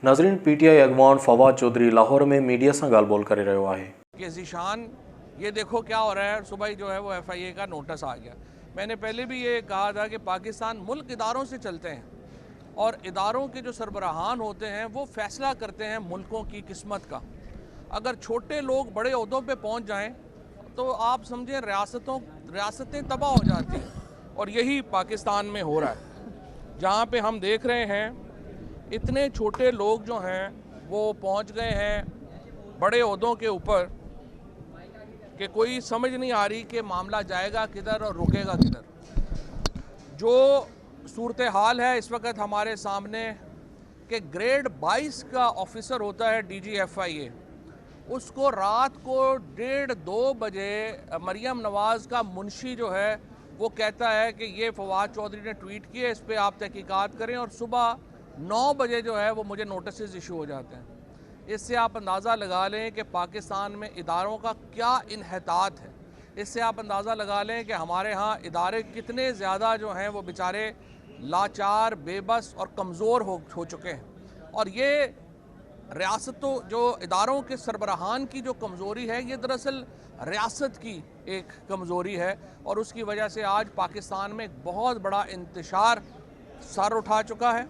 नाज़रीन, पीटीआई अगवान फवाद चौधरी लाहौर में मीडिया से ॻाल्हि करे रहियो आहे कि ज़ीशान ये देखो क्या हो रहा है। सुबह ही जो है वो FIA का नोटिस आ गया। मैंने पहले भी ये कहा था कि पाकिस्तान मुल्क इदारों से चलते हैं और इदारों के जो सरबराहान होते हैं वो फैसला करते हैं मुल्कों की किस्मत का। अगर छोटे लोग बड़े ओहदों पे पहुंच जाएं तो आप समझें रियासतें तबाह हो जाती हैं, और यही पाकिस्तान में हो रहा है, जहां पे हम देख रहे हैं इतने छोटे लोग जो हैं वो पहुंच गए हैं बड़े ओहदों के ऊपर कि कोई समझ नहीं आ रही कि मामला जाएगा किधर और रुकेगा किधर। जो सूरत हाल है इस वक्त हमारे सामने कि ग्रेड 22 का ऑफिसर होता है DG FIA, उसको रात को 1:30-2 बजे मरियम नवाज़ का मुंशी जो है वो कहता है कि ये फवाद चौधरी ने ट्वीट किए, इस पर आप तहकीकात करें, और सुबह 9 बजे जो है वो मुझे नोटिस इशू हो जाते हैं। इससे आप अंदाज़ा लगा लें कि पाकिस्तान में इदारों का क्या इन्हतात है। इससे आप अंदाज़ा लगा लें कि हमारे यहाँ इदारे कितने ज़्यादा जो हैं वो बेचारे लाचार, बेबस और कमज़ोर हो चुके हैं। और ये रियासतों जो इदारों के सरबराहान की जो कमज़ोरी है ये दरअसल रियासत की एक कमज़ोरी है, और उसकी वजह से आज पाकिस्तान में एक बहुत बड़ा इंतशार सर उठा चुका है।